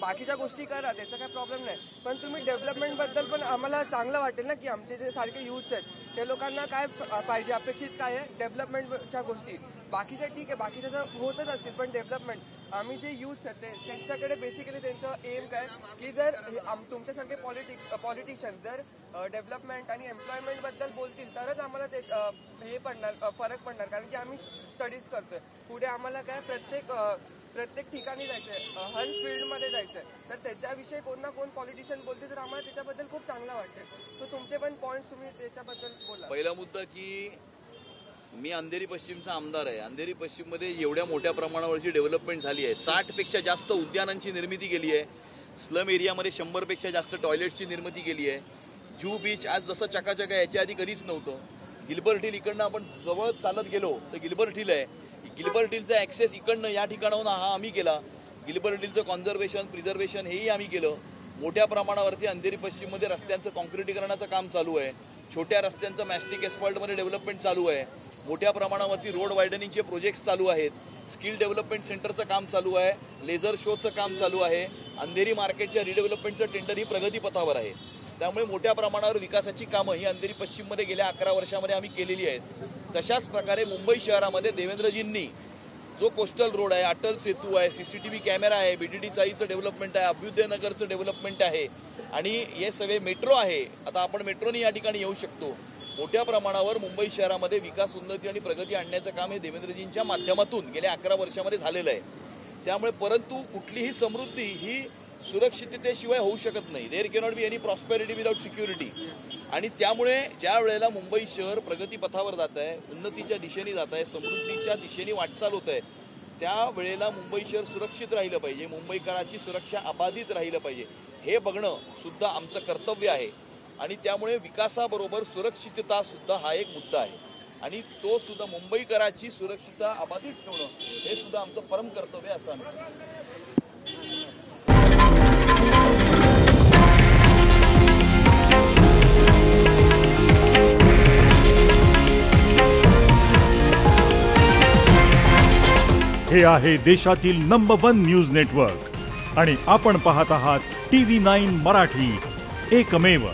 बाकीच्या गोष्टी करा, त्याचा काही प्रॉब्लेम नाही, पण तुम्ही डेव्हलपमेंटबद्दल पण आम्हाला चांगलं वाटेल ना, की आमचे जे सारखे यूथ्स आहेत ते लोकांना काय पाहिजे, अपेक्षित काय आहे डेव्हलपमेंटच्या गोष्टी. बाकीच्या ठीक आहे, बाकीच्या तर होतच असतील, पण डेव्हलपमेंट आम्ही जे यूथ्स आहेत त्यांच्याकडे बेसिकली त्यांचं एम काय की जर तुमच्यासारखे पॉलिटिशियन जर डेव्हलपमेंट आणि एम्प्लॉयमेंटबद्दल बोलतील तरच आम्हाला ते हे पडणार, फरक पडणार. कारण की आम्ही स्टडीज करतोय, पुढे आम्हाला काय प्रत्येक ठिकाणी जायचंय, हर फील्डमध्ये जायचंय, तर त्याच्याविषयी कोण ना कोण पॉलिटिशियन बोलते तर आम्हाला त्याच्याबद्दल खूप चांगलं वाटतं. सो तुमचे पण पॉईंट्स तुम्ही त्याच्याबद्दल बोला. पहिला मुद्दा की मी अंधेरी पश्चिमचा आमदार आहे. अंधेरी पश्चिममध्ये एवढ्या मोठ्या प्रमाणावरची डेव्हलपमेंट झाली आहे. 60पेक्षा जास्त उद्यानांची निर्मिती केली आहे. स्लम एरियामध्ये 100पेक्षा जास्त टॉयलेट्सची निर्मिती केली आहे. जू बीच आज जसं चकाचक आहे याच्या आधी कधीच नव्हतं. गिल्बर्ट हिल इकडनं आपण जवळ चालत गेलो तर गिल्बर्ट हिल आहे. गिल्बर्ट हिलचा ॲक्सेस इकडनं या ठिकाणाहून हा आम्ही केला. गिल्बर्ट हिलचं कॉन्झर्वेशन प्रिझर्वेशन हेही आम्ही केलं. मोठ्या प्रमाणावरती अंधेरी पश्चिममध्ये रस्त्यांचं कॉन्क्रिटीकरणाचं काम चालू आहे. छोट्या रस्त्यांचं मॅस्टिक एस्फॉल्टमध्ये डेव्हलपमेंट चालू आहे. मोठ्या प्रमाणावरती रोड वायडनिंगचे प्रोजेक्ट्स चालू आहेत. स्किल डेव्हलपमेंट सेंटरचं काम चालू आहे. लेझर शोचं काम चालू आहे. अंधेरी मार्केटच्या रिडेव्हलपमेंटचं टेंडर ही प्रगतीपथावर आहे. त्यामुळे मोठ्या प्रमाणावर विकासाची कामं ही अंधेरी पश्चिममध्ये गेल्या 11 वर्षामध्ये आम्ही केलेली आहेत. तशाच प्रकारे मुंबई शहरामध्ये देवेंद्रजींनी जो कोस्टल रोड आहे, अटल सेतू आहे, CCTV कॅमेरा आहे, BTT चाळीचं डेव्हलपमेंट आहे, अभ्युदयनगरचं डेव्हलपमेंट आहे आणि हे सगळे मेट्रो आहे. आता आपण मेट्रोनी या ठिकाणी येऊ शकतो. मोठ्या प्रमाणावर मुंबई शहरामध्ये विकास, उन्नती आणि प्रगती आणण्याचं काम हे देवेंद्रजींच्या माध्यमातून गेल्या 11 वर्षामध्ये झालेलं आहे. त्यामुळे परंतु कुठलीही समृद्धी ही सुरक्षिततेशिवाय होऊ शकत नाही. There cannot be any prosperity without security. आणि त्यामुळे ज्या वेळेला मुंबई शहर प्रगतीपथावर जात आहे, उन्नतीच्या दिशेने जात आहे, समृद्धीच्या दिशेने वाटचाल होत आहे, त्या वेळेला मुंबई शहर सुरक्षित राहिलं पाहिजे, मुंबईकरांची सुरक्षा अबाधित राहिलं पाहिजे, हे बघणं सुद्धा आमचं कर्तव्य आहे. आणि त्यामुळे विकासाबरोबर सुरक्षितता सुद्धा हा एक मुद्दा आहे आणि तो सुद्धा मुंबईकरांची सुरक्षितता अबाधित ठेवणं हे सुद्धा आमचं परम कर्तव्य असं आम्ही. हे आहे देशातील नंबर 1 न्यूज नेटवर्क आणि आपण पाहत आहात TV9 मराठी, एकमेव.